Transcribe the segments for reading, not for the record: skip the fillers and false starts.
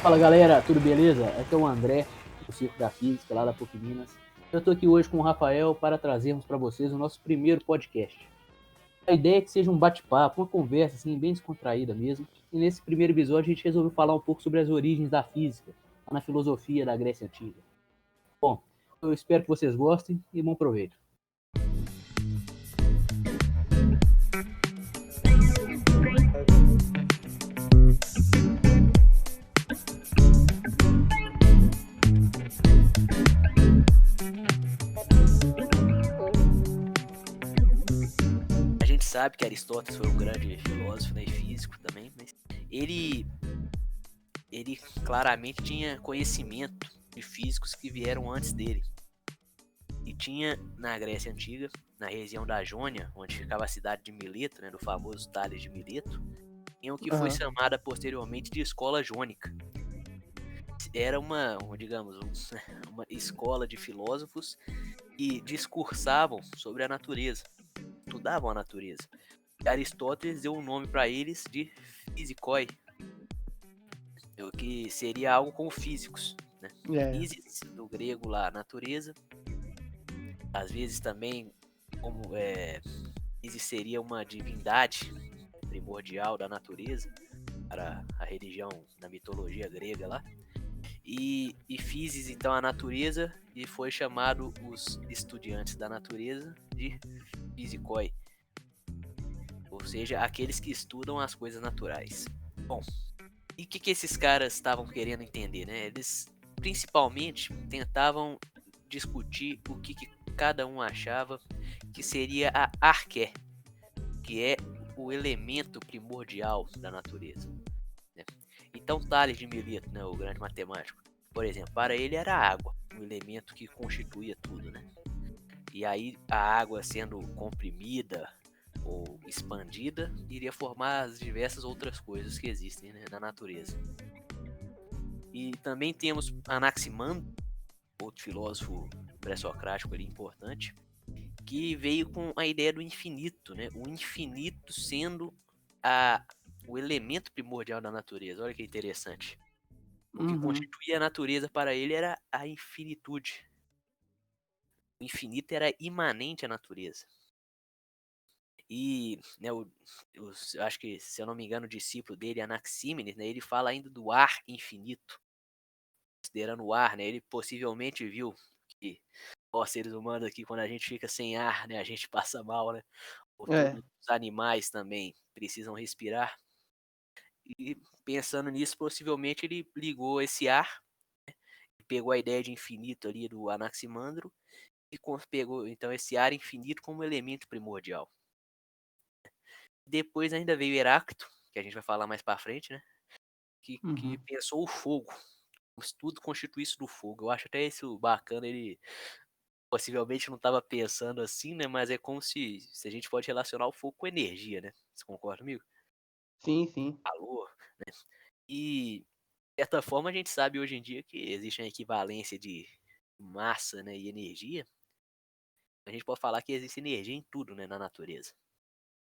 Fala galera, tudo beleza? Aqui é o André, do Circo da Física, lá da PUC Minas. Eu estou aqui hoje com o Rafael para trazermos para vocês o nosso primeiro podcast. A ideia é que seja um bate-papo, uma conversa assim, bem descontraída mesmo. E nesse primeiro episódio a gente resolveu falar um pouco sobre as origens da física, na filosofia da Grécia Antiga. Bom, eu espero que vocês gostem e bom proveito. A gente sabe que Aristóteles foi um grande filósofo, né, e físico também, mas ele, ele claramente tinha conhecimento de físicos que vieram antes dele. E tinha na Grécia Antiga, na região da Jônia, onde ficava a cidade de Mileto, né, do famoso Tales de Mileto, em o que foi Aham. chamada posteriormente de Escola Jônica. Era digamos, uma escola de filósofos que discursavam sobre a natureza, estudavam a natureza. E Aristóteles deu um nome para eles de Physicoi, o que seria algo como físicos, né? É, Physis, do grego lá, natureza, às vezes também como Isis seria uma divindade primordial da natureza para a religião da mitologia grega lá. E Physis, então, a natureza, e foi chamado os estudantes da natureza de Physicoi, ou seja, aqueles que estudam as coisas naturais. Bom, e o que esses caras estavam querendo entender, né? Eles principalmente tentavam discutir o que cada um achava que seria a arqué, que é o elemento primordial da natureza, né? Então Tales de Mileto, né, o grande matemático, por exemplo, para ele era a água, o elemento que constituía tudo, né? E aí a água sendo comprimida ou expandida iria formar as diversas outras coisas que existem, né, na natureza. E também temos Anaximandro, outro filósofo pré-socrático ali importante, que veio com a ideia do infinito, né? O infinito sendo a, o elemento primordial da natureza. Olha que interessante. O que uhum, constituía a natureza para ele era a infinitude. O infinito era imanente à natureza. E né, eu acho que, se eu não me engano, o discípulo dele, Anaxímenes, né, ele fala ainda do ar infinito, considerando o ar, né, ele possivelmente viu que nós seres humanos aqui, quando a gente fica sem ar, né, a gente passa mal, né? Ou é, todos os animais também precisam respirar. E pensando nisso, possivelmente ele ligou esse ar, pegou a ideia de infinito ali do Anaximandro e pegou então esse ar infinito como elemento primordial. Depois ainda veio Heráclito, que a gente vai falar mais para frente, né? Que uhum. pensou o fogo. O estudo constitui-se do fogo. Eu acho até isso bacana. Ele possivelmente não estava pensando assim, né? Mas é como se a gente pode relacionar o fogo com energia, né? Você concorda comigo? Sim, sim. Calor, né? E de certa forma a gente sabe hoje em dia que existe uma equivalência de massa, né, e energia. A gente pode falar que existe energia em tudo, né, na natureza.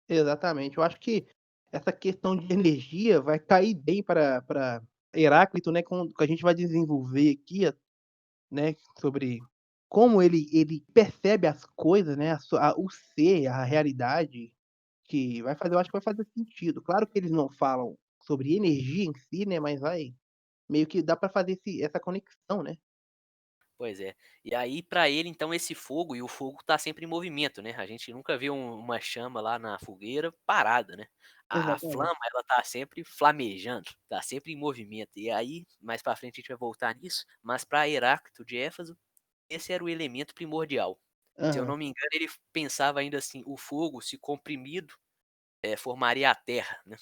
Exatamente. Eu acho que essa questão de energia vai cair bem para Heráclito, né, com que a gente vai desenvolver aqui, né, sobre como ele percebe as coisas, né, o ser, a realidade, que vai fazer eu acho que vai fazer sentido. Claro que eles não falam sobre energia em si, né, mas vai meio que dá para fazer essa conexão, né. Pois é. E aí, para ele, então, esse fogo, e o fogo tá sempre em movimento, né? A gente nunca viu uma chama lá na fogueira parada, né? A Exatamente. flama, ela tá sempre flamejando, tá sempre em movimento. E aí, mais para frente a gente vai voltar nisso, mas para Heráclito de Éfeso, esse era o elemento primordial. Se eu Aham. não me engano, ele pensava ainda assim, o fogo, se comprimido, formaria a terra, né?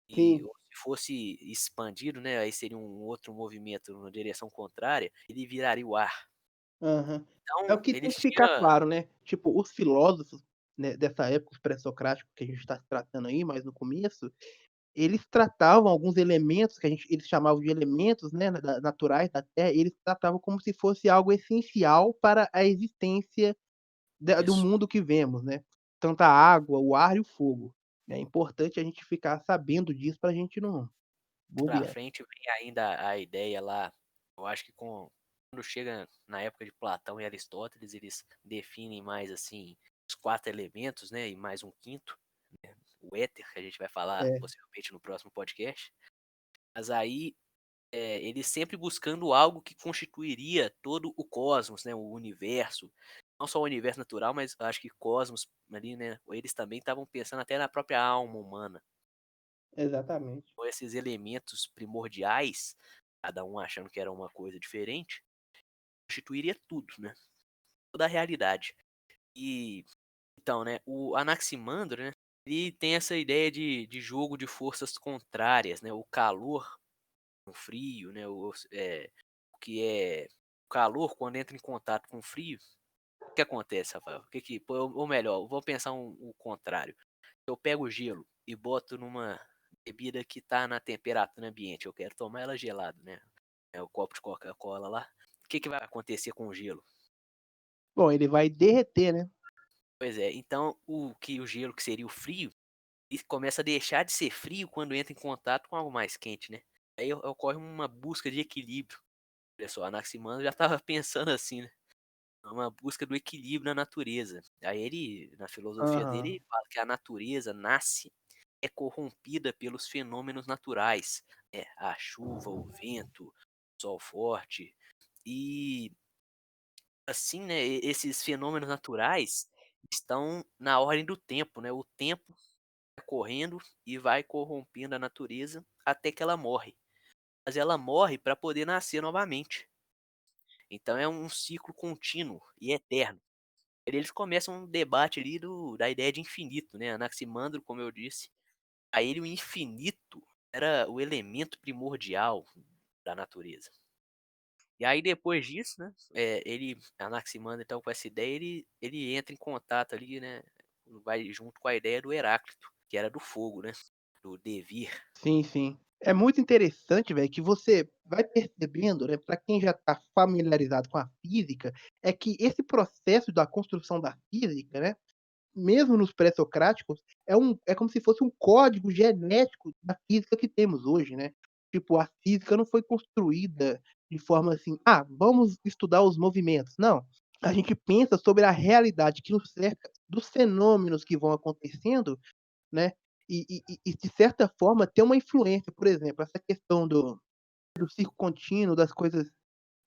E Sim. ou se fosse expandido, né, aí seria um outro movimento na direção contrária, ele viraria o ar. Aham. É o Então, que tem eles que ficar tinham claro, né, tipo, os filósofos, né, dessa época, os pré-socráticos que a gente está tratando aí mais no começo, eles tratavam alguns elementos que eles chamavam de elementos, né, naturais da Terra, eles tratavam como se fosse algo essencial para a existência do isso. mundo que vemos, né, tanto a água, o ar e o fogo. É importante a gente ficar sabendo disso para a gente não Pra bobear. frente vem ainda a ideia lá, eu acho que quando chega na época de Platão e Aristóteles, eles definem mais assim os 4 elementos, né, e mais um quinto, né, o éter, que a gente vai falar É, possivelmente no próximo podcast. Mas aí, eles sempre buscando algo que constituiria todo o cosmos, né, o universo. Não só o universo natural, mas eu acho que cosmos ali, né, eles também estavam pensando até na própria alma humana. exatamente. Então esses elementos primordiais, cada um achando que era uma coisa diferente, constituiria tudo, né, toda a realidade. E então, né, o Anaximandro, né, ele tem essa ideia de jogo de forças contrárias, né, o calor com o frio, né, o que é o calor quando entra em contato com o frio, o que acontece, Rafael? O que que pô, ou melhor, vou pensar o contrário. Eu pego o gelo e boto numa bebida que tá na temperatura ambiente, eu quero tomar ela gelada, né, é o copo de Coca-Cola lá. O que que vai acontecer com o gelo? Bom, ele vai derreter, né. Pois é, então o gelo que seria o frio, ele começa a deixar de ser frio quando entra em contato com algo mais quente, né. Aí ocorre uma busca de equilíbrio. Olha só, Anaximandro já estava pensando assim, né, uma busca do equilíbrio na natureza. Aí ele, na filosofia dele, Aham. ele fala que a natureza nasce é corrompida pelos fenômenos naturais, a chuva, o vento, o sol forte. E assim, né, esses fenômenos naturais estão na ordem do tempo, né? O tempo vai correndo e vai corrompendo a natureza até que ela morre. Mas ela morre para poder nascer novamente. Então é um ciclo contínuo e eterno. Eles começam um debate ali da ideia de infinito, né? Anaximandro, como eu disse, a ele o infinito era o elemento primordial da natureza. E aí depois disso, né, Anaximandro então com essa ideia, ele entra em contato ali, né, vai junto com a ideia do Heráclito, que era do fogo, né, do devir. Sim, sim. É muito interessante, velho, que você vai percebendo, né, pra quem já tá familiarizado com a física, é que esse processo da construção da física, né, mesmo nos pré-socráticos, é como se fosse um código genético da física que temos hoje, né. Tipo, a física não foi construída de forma assim: "Ah, vamos estudar os movimentos", não. A gente pensa sobre a realidade que nos cerca, dos fenômenos que vão acontecendo, né, e de certa forma ter uma influência, por exemplo, essa questão do ciclo contínuo, das coisas,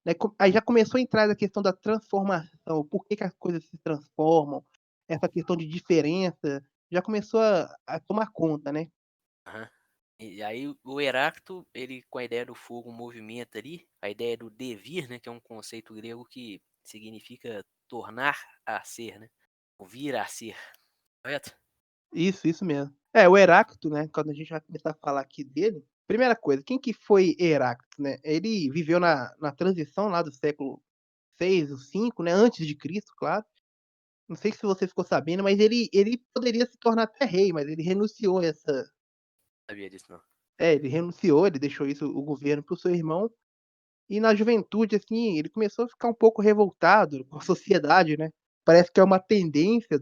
né, aí já começou a entrar a questão da transformação, por que que as coisas se transformam, essa questão de diferença, já começou a tomar conta, né. Aham. E aí o Heráclito, ele com a ideia do fogo movimenta ali, a ideia do devir, né, que é um conceito grego que significa tornar a ser, né, ou vir a ser, correto? Isso mesmo. É, o Heráclito, né, quando a gente vai começar a falar aqui dele, primeira coisa, quem que foi Heráclito, né? Ele viveu na transição lá do século 6 ou 5, né, antes de Cristo, claro. Não sei se você ficou sabendo, mas ele poderia se tornar até rei, mas ele renunciou essa, Sabia disso não. ele renunciou, ele deixou isso, o governo, para o seu irmão, e na juventude, assim, ele começou a ficar um pouco revoltado com a sociedade, né. Parece que é uma tendência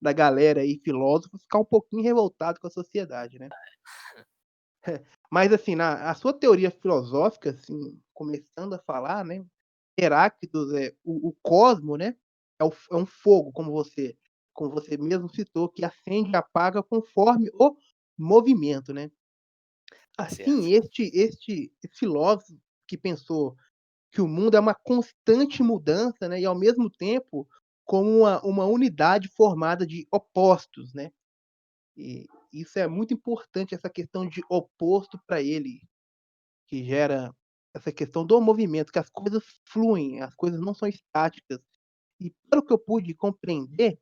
da galera aí, filósofos, ficar um pouquinho revoltado com a sociedade, né. Mas assim, na a sua teoria filosófica, assim, começando a falar, né, Heráclitos, o cosmo, né, é um fogo, como você mesmo citou, que acende e apaga conforme o movimento, né. Certo. Assim, este filósofo que pensou que o mundo é uma constante mudança, né, e ao mesmo tempo como uma unidade formada de opostos, né. E isso é muito importante, essa questão de oposto para ele, que gera essa questão do movimento, que as coisas fluem, as coisas não são estáticas. E pelo que eu pude compreender,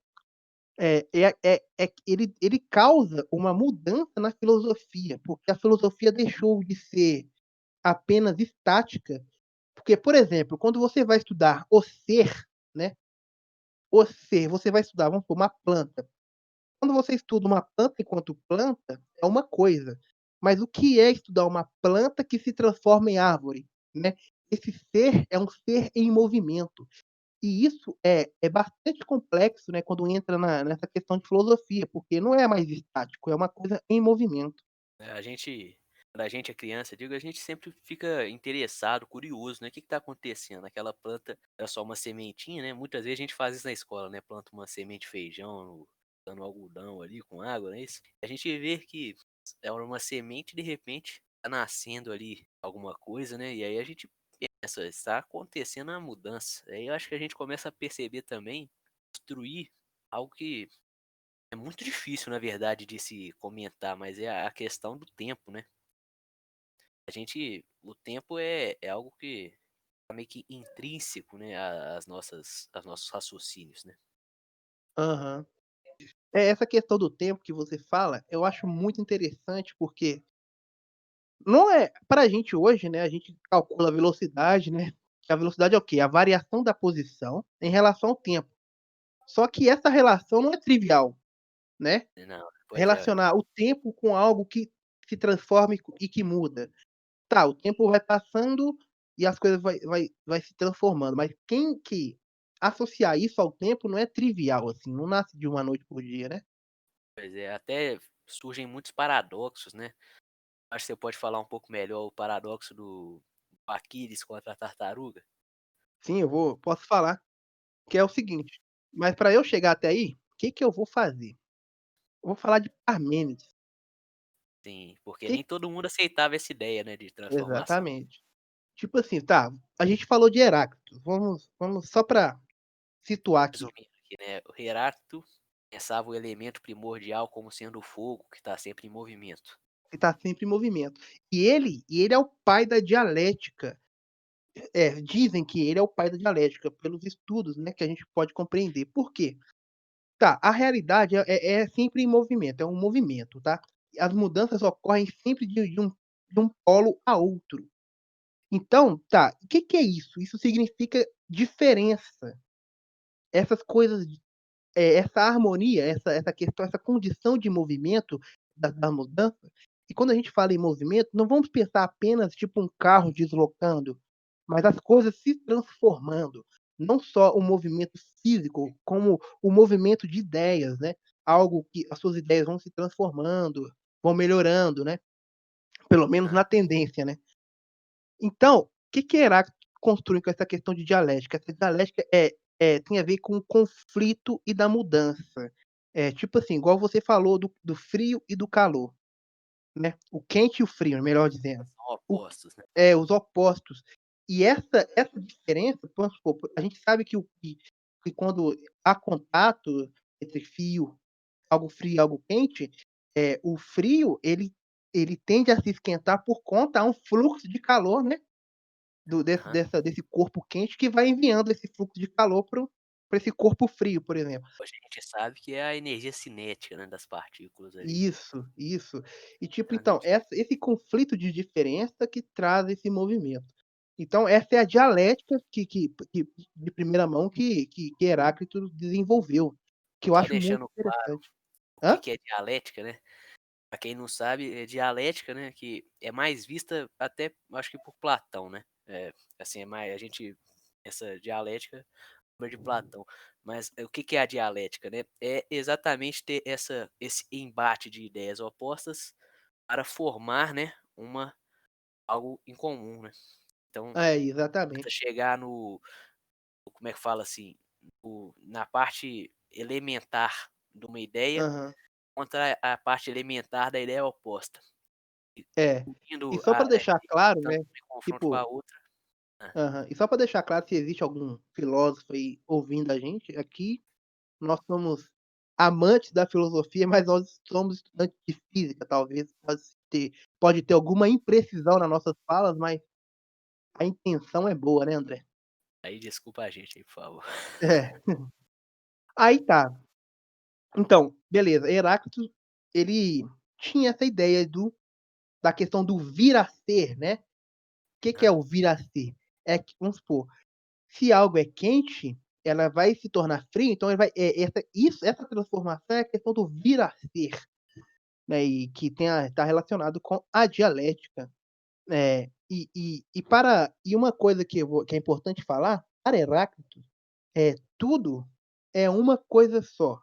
que ele causa uma mudança na filosofia, porque a filosofia deixou de ser apenas estática, porque, por exemplo, quando você vai estudar o ser, né, o ser, você vai estudar, vamos supor, uma planta. Quando você estuda uma planta enquanto planta, é uma coisa, mas o que é estudar uma planta que se transforma em árvore, né? Esse ser é um ser em movimento. E isso é bastante complexo, né, quando entra nessa questão de filosofia, porque não é mais estático, é uma coisa em movimento. A gente quando a gente é criança, digo, a gente sempre fica interessado, curioso, né, o que que tá acontecendo? Aquela planta era só uma sementinha, né, muitas vezes a gente faz isso na escola, né, planta uma semente de feijão dando algodão ali com água, não é isso? A gente vê que é uma semente e de repente tá nascendo ali alguma coisa, né, e aí a gente pensa, está acontecendo uma mudança. Aí eu acho que a gente começa a perceber também, construir algo que é muito difícil, na verdade, de se comentar, mas é a questão do tempo, né? O tempo é algo que tá meio que intrínseco, né, às nossos raciocínios, né? Aham. É, essa questão do tempo que você fala, eu acho muito interessante, porque não é pra gente hoje, né, a gente calcula a velocidade, né, que a velocidade é o quê? A variação da posição em relação ao tempo. Só que essa relação não é trivial, né, Não, pois é, relacionar o tempo com algo que se transforma e que muda. Tá, o tempo vai passando e as coisas vai se transformando, mas quem que associar isso ao tempo não é trivial, assim, não nasce de uma noite por dia, né. pois é, até surgem muitos paradoxos, né? Acho que você pode falar um pouco melhor o paradoxo do Aquiles contra a tartaruga? Sim, posso falar, que é o seguinte, mas para eu chegar até aí, o que que eu vou fazer? Eu vou falar de Parmênides. Sim, porque Que nem todo mundo aceitava essa ideia, né, de transformação. Exatamente. Tipo assim, tá, a gente falou de Heráclito, vamos só para situar aqui, Resumindo aqui, né, o Heráclito pensava o elemento primordial como sendo o fogo que está sempre em movimento. que tá sempre em movimento. E ele é o pai da dialética. É, dizem que ele é o pai da dialética, pelos estudos, né, que a gente pode compreender. Por quê? Tá, a realidade é sempre em movimento, é um movimento, tá. As mudanças ocorrem sempre de um polo a outro. Então, tá, o que que é isso? Isso significa diferença. Essas coisas, essa harmonia, essa questão, essa condição de movimento da mudança, e quando a gente fala em movimento, não vamos pensar apenas tipo um carro deslocando, mas as coisas se transformando. Não só o movimento físico, como o movimento de ideias, né, algo que as suas ideias vão se transformando, vão melhorando, né, pelo menos Hã, na tendência, né. Então, o que que Heráclito construi com essa questão de dialética? Essa dialética tem a ver com o conflito e da mudança. É, tipo assim, igual você falou do frio e do calor, né, o quente e o frio, melhor dizendo. são O opostos, né. Os opostos. E essa diferença, vamos supor, a gente sabe que quando há contato entre algo frio e algo quente, o frio ele tende a se esquentar por conta há um fluxo de calor, né, Aham. desse corpo quente que vai enviando esse fluxo de calor para esse corpo frio, por exemplo. Hoje a gente sabe que é a energia cinética, né, das partículas ali. Isso, isso. E tipo, então, Transmitir. esse conflito de diferença que traz esse movimento. Então essa é a dialética que de primeira mão que Heráclito desenvolveu, que eu Só acho muito deixando claro interessante. o que Hã? que é dialética, né, pra quem não sabe, dialética, né, que é mais vista até acho que por Platão, né, assim, é mais a gente essa dialética obra de Platão. Mas o que que é a dialética, né? É exatamente ter esse embate de ideias opostas para formar, né, algo em comum, né. Então, É, tenta exatamente. chegar como é que fala assim, na parte elementar de uma ideia Aham. contra a parte elementar da ideia oposta. E É. E unindo só para deixar e claro, botando né, uma em confronto com a tipo outra. Hã. aham. E só para deixar claro, se existe algum filósofo aí ouvindo a gente, aqui nós somos amantes da filosofia, mas nós somos estudantes de física, talvez pode ter alguma imprecisão nas nossas falas, mas a intenção é boa, né, André? Aí desculpa a gente aí, por favor. É. Aí tá. Então, beleza, Heráclito, ele tinha essa ideia da questão do vir a ser, né. O que que é Hã. o vir a ser? É que, vamos supor, se algo é quente, ela vai se tornar frio, então ele vai essa transformação é a questão do vir a ser, né, e que tá relacionado com a dialética. E uma coisa que é importante falar, para Heráclito, tudo é uma coisa só.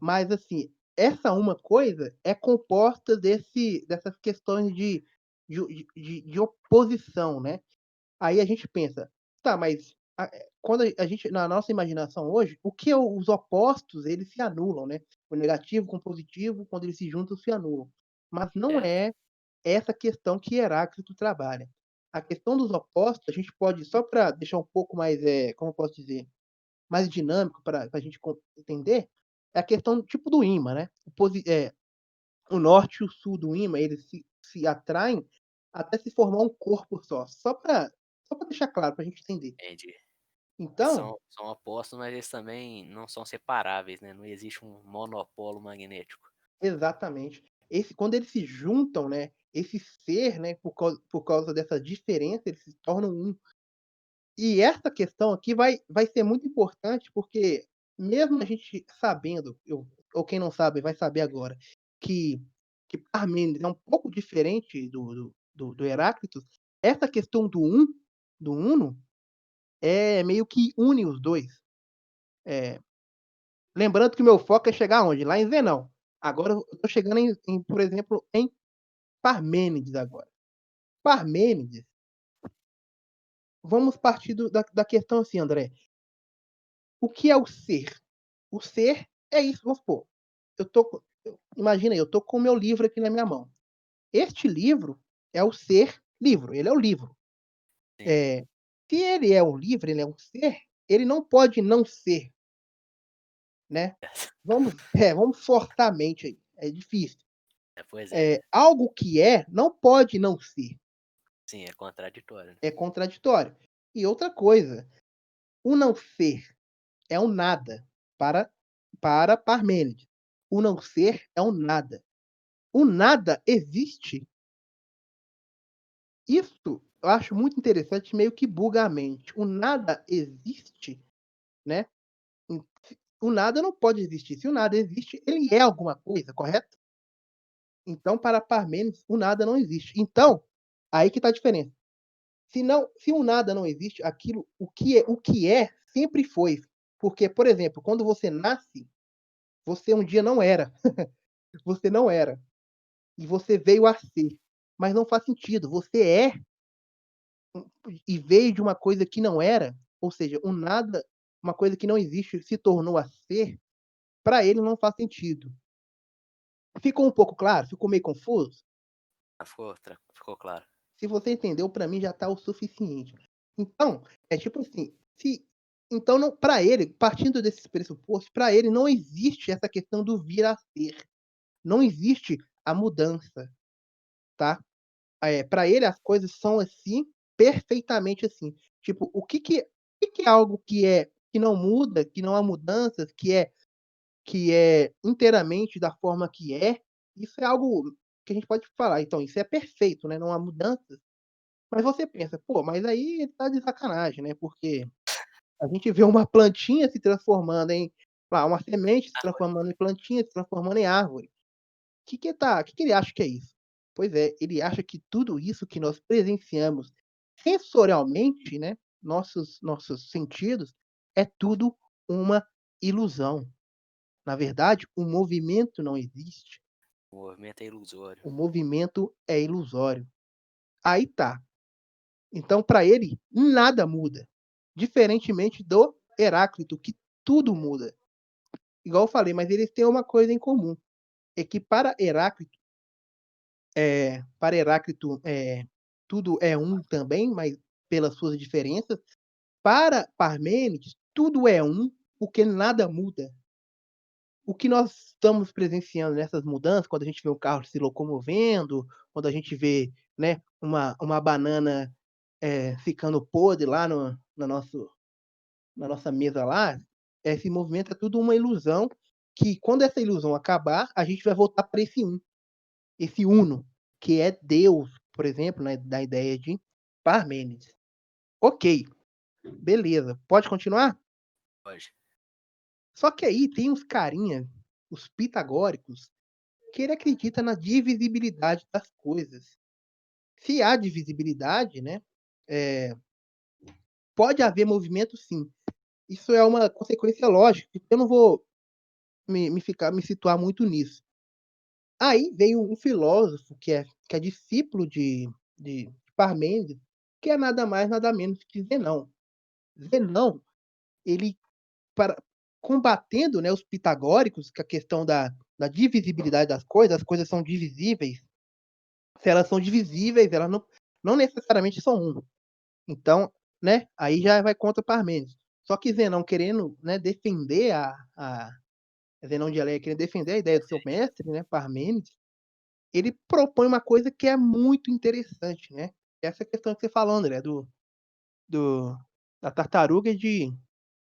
Mas assim, essa uma coisa é composta dessas questões de oposição, né. Aí a gente pensa: "Tá, mas quando a gente na nossa imaginação hoje, o que é os opostos, eles se anulam, né. O negativo com o positivo, quando eles se juntam, se anulam. Mas não certo? é essa questão que Heráclito trabalha. A questão dos opostos, a gente pode só para deixar um pouco mais, como eu posso dizer, mais dinâmico para a gente entender, é a questão tipo do ímã, né. O norte e o sul do ímã, eles se atraem até se formar um corpo só. Só para deixar claro, para a gente entender. Entendi. Então São opostos, mas eles também não são separáveis, né, não existe um monopolo magnético. exatamente. Quando eles se juntam, né, esse ser, né, por causa dessa diferença, eles se tornam um. E essa questão aqui vai ser muito importante, porque mesmo a gente sabendo, ou quem não sabe vai saber agora, que Parmênides é um pouco diferente do Heráclito, essa questão do uno, é meio que une os 2. Eh, lembrando que o meu foco é chegar aonde? Lá em Zenão. Agora eu tô chegando por exemplo, em Parmênides agora. Parmênides, vamos partir da questão assim, André, o que é o ser? O ser é isso, vamos supor, imagina aí, eu tô com o meu livro aqui na minha mão. Este livro é o ser livro, ele é o livro. Sim. Eh, se ele é um livro, ele é um ser, ele não pode não ser, né. Vamos forçar a mente aí, é difícil. É, pois é. Algo que é, não pode não ser, Sim, é contraditório, né. é contraditório. E outra coisa, o não ser é um nada para Parmênides. O não ser é um nada. O nada existe. Isso eu acho muito interessante, meio que buga a mente. O nada existe, né, em o nada não pode existir. Se o nada existe, ele é alguma coisa, correto? Então, para Parmênides, o nada não existe. Então, aí que está a diferença. Se o nada não existe, aquilo o que é sempre foi. Porque, por exemplo, quando você nasce, você um dia não era, você não era, e você veio a ser. Mas não faz sentido, você é e veio de uma coisa que não era, ou seja, o nada, uma coisa que não existe, se tornou a ser, para ele não faz sentido. Ficou um pouco claro? Ficou meio confuso? Ah, ficou claro. Se você entendeu, para mim já está o suficiente. Então, é tipo assim, se então não, para ele, partindo desses pressupostos, para ele não existe essa questão do vir a ser, não existe a mudança, tá. Pra ele as coisas são assim, perfeitamente assim. Tipo, o que que é algo que não muda, que não há mudanças, que é inteiramente da forma que é, isso é algo que a gente pode falar, então isso é perfeito, né, não há mudanças. Mas você pensa: "Pô, mas aí ele tá de sacanagem, né", porque a gente vê uma plantinha se transformando uma semente se transformando em plantinha, se transformando em árvore. Que ele acha que é isso? Pois é, ele acha que tudo isso que nós presenciamos sensorialmente, né, nossos sentidos, é tudo uma ilusão. Na verdade, o movimento não existe, O movimento é ilusório. o movimento é ilusório. Aí tá, então para ele nada muda, diferentemente do Heráclito, que tudo muda. Igual eu falei, mas eles têm uma coisa em comum, é que para Heráclito, tudo é um também, mas pelas suas diferenças. Para Parmênides, tudo é um, porque nada muda. O que nós estamos presenciando nessas mudanças, quando a gente vê um carro se locomovendo, quando a gente vê, né, uma banana, ficando podre lá no na nosso na nossa mesa lá, esse movimento é tudo uma ilusão, que quando essa ilusão acabar, a gente vai voltar para esse uno, que é Deus, por exemplo, né, da ideia de Parmênides. Ok, beleza, pode continuar? Pode. Só que aí tem uns carinha, os pitagóricos, que ele acredita na divisibilidade das coisas. Se há divisibilidade, né, eh, pode haver movimento sim. Isso é uma consequência lógica, eu não vou me situar muito nisso. Aí veio um filósofo que é discípulo de Parmênides, que é nada mais nada menos que Zenão. Zenão, ele para combatendo, né, os pitagóricos, que é a questão da divisibilidade das coisas, as coisas são divisíveis, se elas são divisíveis, elas não necessariamente são um. Então, né, aí já vai contra Parmênides. Só que Zenão querendo, né, defender a Zenão de Eleia querendo defender a ideia do seu mestre, né, Parmênides, ele propõe uma coisa que é muito interessante, né, essa questão que você falou, André, do da tartaruga de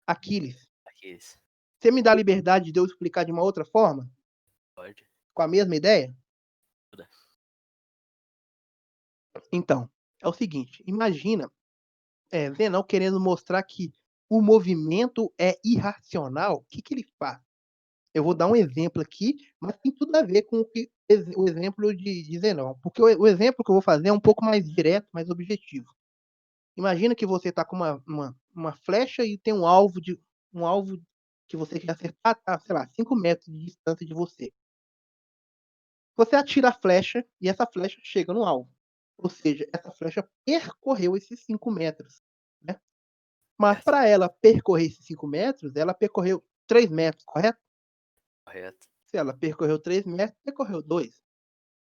Aquiles. Aqueles. Você me dá a liberdade de eu explicar de uma outra forma, Pode. com a mesma ideia? Muda. Então, é o seguinte, imagina, Zenão querendo mostrar que o movimento é irracional, o que que ele faz? Eu vou dar um exemplo aqui, mas tem tudo a ver com o exemplo de Zenão, porque o exemplo que eu vou fazer é um pouco mais direto, mais objetivo. Imagina que você está com uma flecha e tem um alvo que você quer acertar, tá, sei lá, 5 metros de distância de você. Você atira a flecha e essa flecha chega no alvo. Ou seja, essa flecha percorreu esses 5 metros, né. Mas Certo. para ela percorrer esses 5 metros, ela percorreu 3 metros, correto? Correto. Se ela percorreu 3 metros, percorreu 2.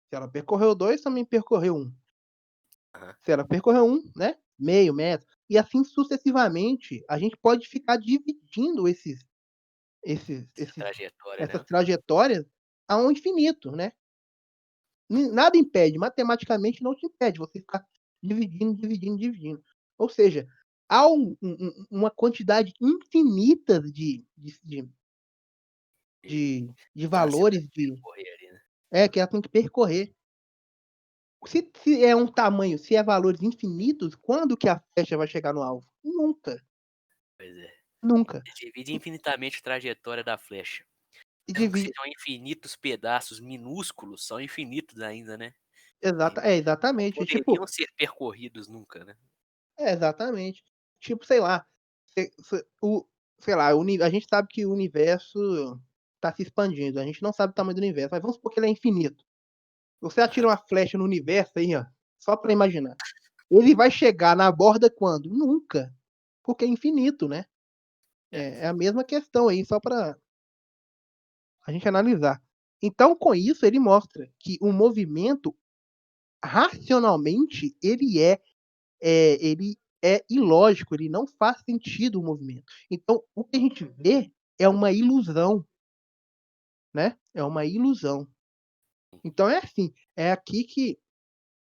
Se ela percorreu 2, também percorreu 1. Aham. Se ela percorreu 1, né, meio metro, e assim sucessivamente. A gente pode ficar dividindo esses Essa esses trajetória, essas né? trajetórias ao infinito, né. Nada impede, matematicamente não te impede você ficar dividindo, dividindo, dividindo. Ou seja, há uma quantidade infinita de Distância valores pra percorrer ali, né? que ela tem que percorrer. Se é um tamanho, se é valores infinitos, quando que a flecha vai chegar no alvo? Nunca, Pois é. nunca. Ele divide infinitamente a trajetória da flecha. E Mesmo que divide sejam infinitos pedaços minúsculos, são infinitos ainda, né? E não exatamente, tipo poderiam ser percorridos nunca, né? exatamente. Tipo, sei lá, sei lá, a gente sabe que o universo tá se expandindo, a gente não sabe o tamanho do universo, mas vamos supor que ele é infinito. Você atira Aham. uma flecha no universo aí, ó, só pra imaginar. Ele vai chegar na borda quando? Nunca, porque é infinito, né. É Certo. a mesma questão aí, só pra a gente analisar. Então, com isso, ele mostra que o movimento, racionalmente, ele é ilógico, ele não faz sentido o movimento. Então, o que a gente vê é uma ilusão, né, é uma ilusão. Então é assim, é aqui que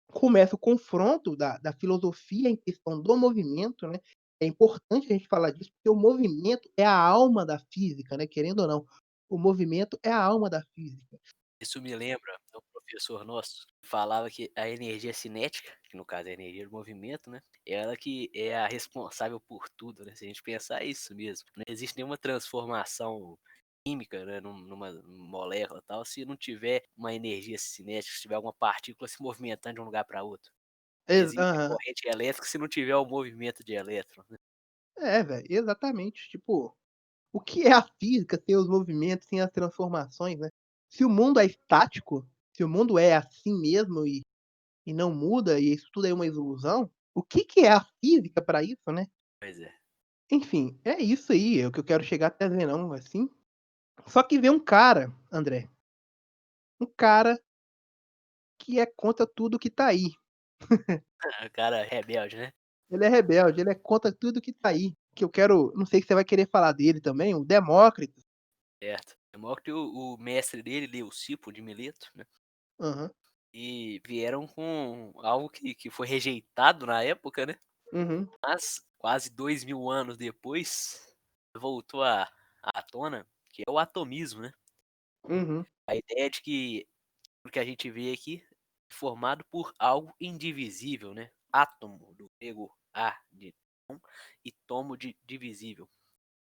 começa o confronto da filosofia em questão do movimento, né. É importante a gente falar disso, porque o movimento é a alma da física, né, querendo ou não, o movimento é a alma da física. Isso me lembra um professor nosso que falava que a energia cinética, que no caso é a energia do movimento, né? Ela que é a responsável por tudo, né? Se a gente pensar é isso mesmo. Não existe nenhuma transformação química, né, numa molécula e tal, se não tiver uma energia cinética, se tiver alguma partícula se movimentando de um lugar para outro. Não existe Aham. corrente elétrica se não tiver o movimento de elétrons, né? É, velho, exatamente. Tipo, o que é a física sem os movimentos, sem as transformações, né? Se o mundo é estático, se o mundo é assim mesmo e não muda, e isso tudo é uma ilusão, o que que é a física para isso, né? Pois é. Enfim, é isso aí, é o que eu quero chegar até Zenão, assim. Só que vem um cara, André, um cara que é contra tudo que tá aí. O cara é rebelde, né? Ele é rebelde, ele é contra tudo que tá aí. Que eu quero, não sei se você vai querer falar dele também, o Demócrito. Certo. É maior que o mestre dele, Leucipo de Mileto, né? Aham, E vieram com algo que foi rejeitado na época, né? uhum, Mas quase 2000 anos depois voltou à tona, que é o atomismo, né? uhum, A ideia de que o que a gente vê aqui é formado por algo indivisível, né? Átomo, do grego a de um, e tomo de divisível.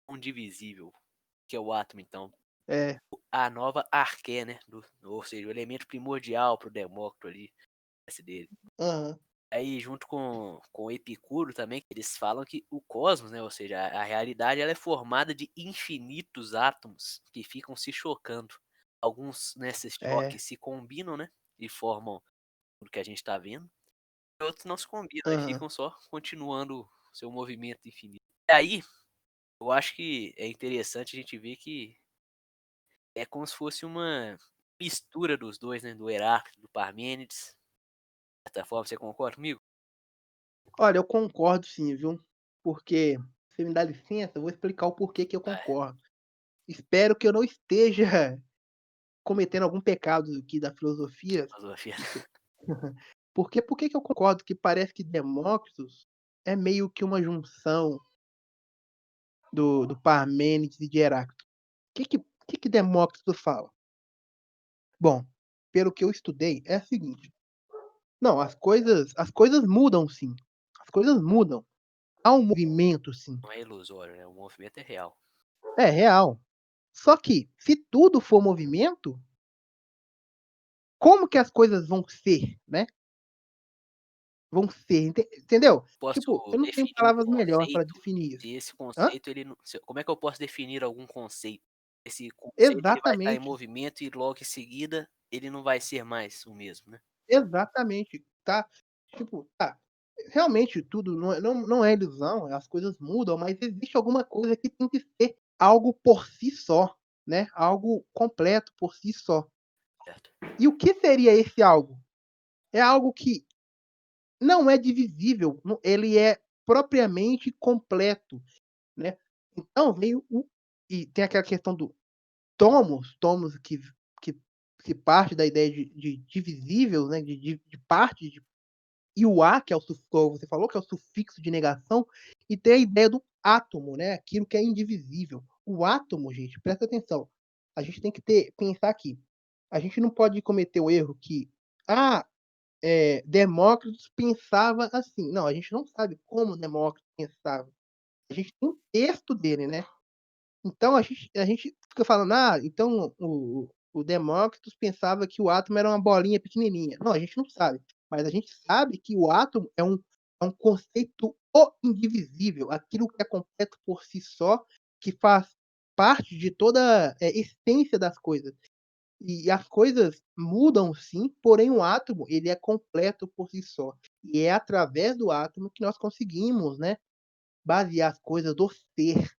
Indivisível, que é o átomo, então. é, A nova arqué, né? Ou seja, o elemento primordial para o Demócrito ali, esse dele. aham. Aí junto com Epicuro também, que eles falam que o cosmos, né, ou seja, a realidade ela é formada de infinitos átomos que ficam se chocando. Alguns nesses É, choques se combinam, né, e formam o que a gente está vendo, e outros não se combinam e aham. ficam só continuando seu movimento infinito. E aí, eu acho que é interessante a gente ver que é como se fosse uma mistura dos 2, né, do Heráclito, do Parmênides. De certa forma, você concorda comigo? Olha, eu concordo sim, viu. Porque, se me dá licença, eu vou explicar o porquê que eu Ah, concordo. Espero que eu não esteja cometendo algum pecado aqui da filosofia. filosofia. Porque por que que eu concordo que parece que Demócritos é meio que uma junção do Parmênides e de Heráclito. O que que Demócrito fala? Bom, pelo que eu estudei, é o seguinte: não, as coisas mudam sim, as coisas mudam. Há um movimento sim, Não é ilusório, né, o movimento é real. é real. Só que, se tudo for movimento, como que as coisas vão ser, né? Vão ser, entendeu? Tipo, Posso eu não tenho definir um palavras melhores para conceito, definir isso. se esse Hã? conceito ele não se como é que eu posso definir algum conceito? Esse conceito ele vai estar em Exatamente, movimento e logo em seguida ele não vai ser mais o mesmo, né. exatamente, tá? Tipo, tá, realmente tudo não é ilusão, as coisas mudam, mas existe alguma coisa que tem que ser algo por si só, né, algo completo por si só. Certo, E o que seria esse algo? É algo que não é divisível, ele é propriamente completo, né. Então veio o e tem aquela questão do tomos que que parte da ideia de divisível, né, de parte de e o "a", que é o como você falou, que é o sufixo de negação, e tem a ideia do átomo, né, aquilo que é indivisível. O átomo, gente, presta atenção, a gente tem que pensar aqui, a gente não pode cometer o erro que: "Ah, Demócritos pensava assim". Não, a gente não sabe como Demócrito pensava. A gente tem um texto dele, né. Então a gente fica falando: "Ah, então o Demócritos pensava que o átomo era uma bolinha pequenininha". Não, a gente não sabe, mas a gente sabe que o átomo é um conceito o indivisível, aquilo que é completo por si só, que faz parte de toda, essência das coisas. E as coisas mudam sim, porém o átomo ele é completo por si só. E é através do átomo que nós conseguimos, né, basear as coisas do ser.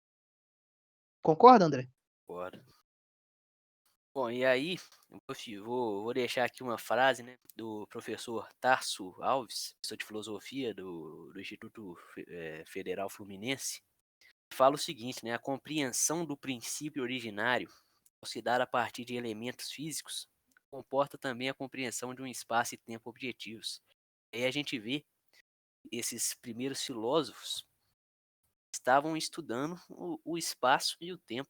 Concorda, André? concordo. Bom, e aí, vou deixar aqui uma frase, né, do professor Tarso Alves, professor de filosofia do Instituto Federal Fluminense, que fala o seguinte, né: "A compreensão do princípio originário, ao se dar a partir de elementos físicos, comporta também a compreensão de um espaço e tempo objetivos". Aí a gente vê esses primeiros filósofos estavam estudando o espaço e o tempo,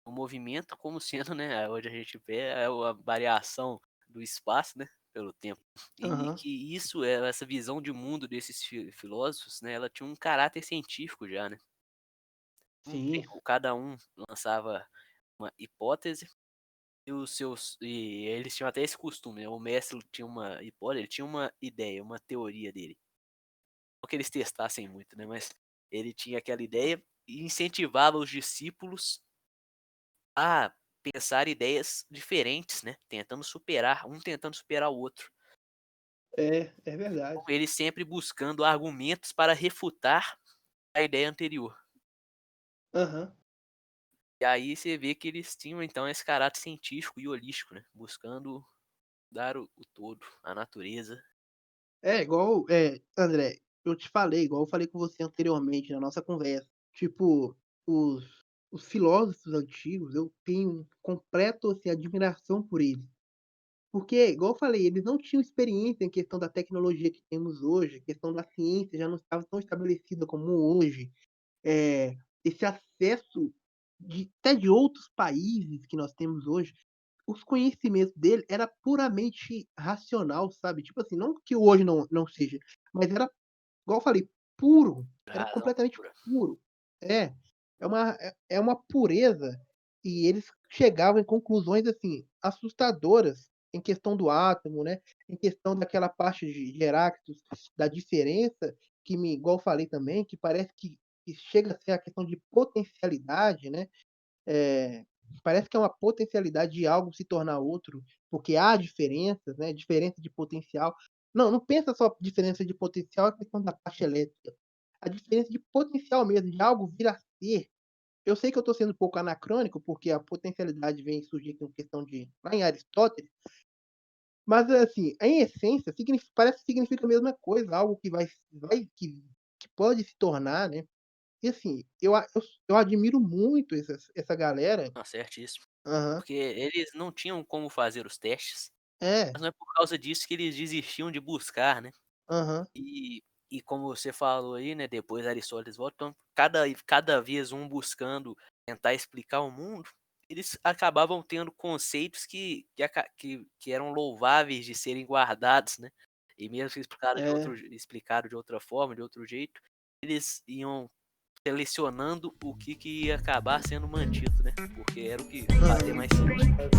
o movimento como sendo, né, hoje a gente vê é a variação do espaço, né, pelo tempo. E Aham. que isso, essa visão de mundo desses filósofos, né, ela tinha um caráter científico já, né. Sim. Cada um lançava uma hipótese e eles tinham até esse costume, né, o mestre tinha uma hipótese, ele tinha uma ideia, uma teoria dele. Não que eles testassem muito, né, mas ele tinha aquela ideia e incentivava os discípulos a pensar ideias diferentes, né, tentando superar o outro. É verdade. Com ele sempre buscando argumentos para refutar a ideia anterior. Aham. E aí você vê que eles tinham então esse caráter científico e holístico, né, buscando dar o todo, a natureza. É igual, André, eu te falei, igual eu falei com você anteriormente na nossa conversa, tipo, os os filósofos antigos, eu tenho completo, assim, admiração por eles. Porque, igual eu falei, eles não tinham experiência em questão da tecnologia que temos hoje, a questão da ciência já não estava tão estabelecida como hoje. Esse acesso até de outros países que nós temos hoje, os conhecimentos dele era puramente racional, sabe, tipo assim, não que hoje não seja, mas era, igual eu falei, puro, era Razão completamente pura. puro. É, é uma pureza, e eles chegavam em conclusões, assim, assustadoras. em questão do átomo, né, em questão daquela parte de Heráclitos, da diferença, que me igual eu falei também, que parece que chega a ser a questão de potencialidade, né, eh, parece que é uma potencialidade de algo se tornar outro, porque há diferenças, né, diferença de potencial. Não pensa só diferença de potencial, a questão da parte elétrica, a diferença de potencial mesmo, de algo vir a ser. Eu sei que eu estou sendo um pouco anacrônico, porque a potencialidade vem surgir com questão de lá em Aristóteles, mas, assim, em essência parece que significa a mesma coisa, algo que vai que pode se tornar, né. E assim, eu admiro muito essa galera. Tá certíssimo. Aham. Porque eles não tinham como fazer os testes, É. mas não é por causa disso que eles desistiam de buscar, né. Aham. E e como você falou aí, né, depois Aristóteles volta, então cada vez um buscando tentar explicar o mundo, eles acabavam tendo conceitos que eram louváveis de serem guardados, né. E mesmo que É. explicado de outra forma, de outro jeito, eles iam selecionando o que ia acabar sendo mantido, né, porque era o que fazia mais Aham. sentido.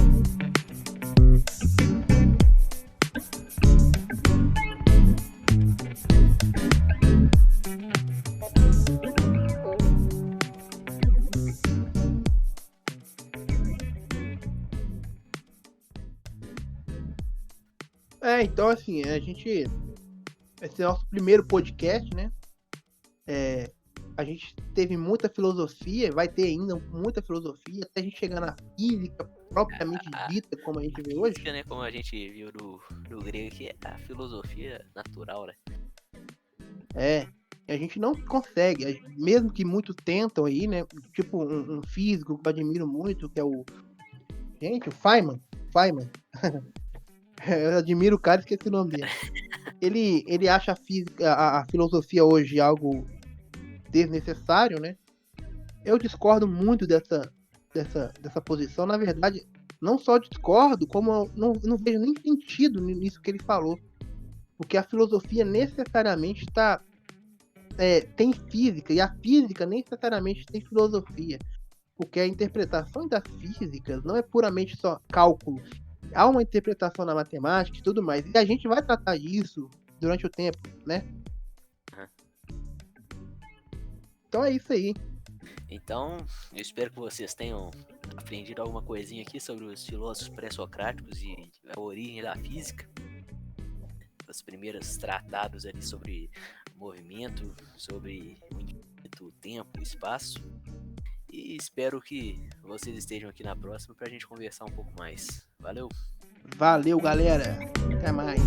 É, então assim, esse é nosso primeiro podcast, né, a gente teve muita filosofia, vai ter ainda muita filosofia, até a gente chegar na física propriamente A dita, como a a gente vê hoje. física, né, como a gente viu no grego, que é a filosofia natural, né. É, e a gente não consegue, mesmo que muitos tentam aí, né, tipo um físico que eu admiro muito, que é o Feynman, eu admiro o cara, esqueci o nome dele. Ele acha a filosofia hoje algo desnecessário, né. Eu discordo muito dessa posição, na verdade, não só discordo, como eu não vejo nem sentido nisso que ele falou, porque a filosofia necessariamente tem física, e a física necessariamente tem filosofia, porque a interpretação das físicas não é puramente só cálculo, há uma interpretação na matemática e tudo mais, e a gente vai tratar disso durante o tempo, né. Aham. Então é isso aí. Então, eu espero que vocês tenham aprendido alguma coisinha aqui sobre os filósofos pré-socráticos e a origem da física, os primeiros tratados ali sobre movimento, sobre o infinito, o tempo, o espaço. E espero que vocês estejam aqui na próxima para a gente conversar um pouco mais. Valeu! Valeu, galera, até mais.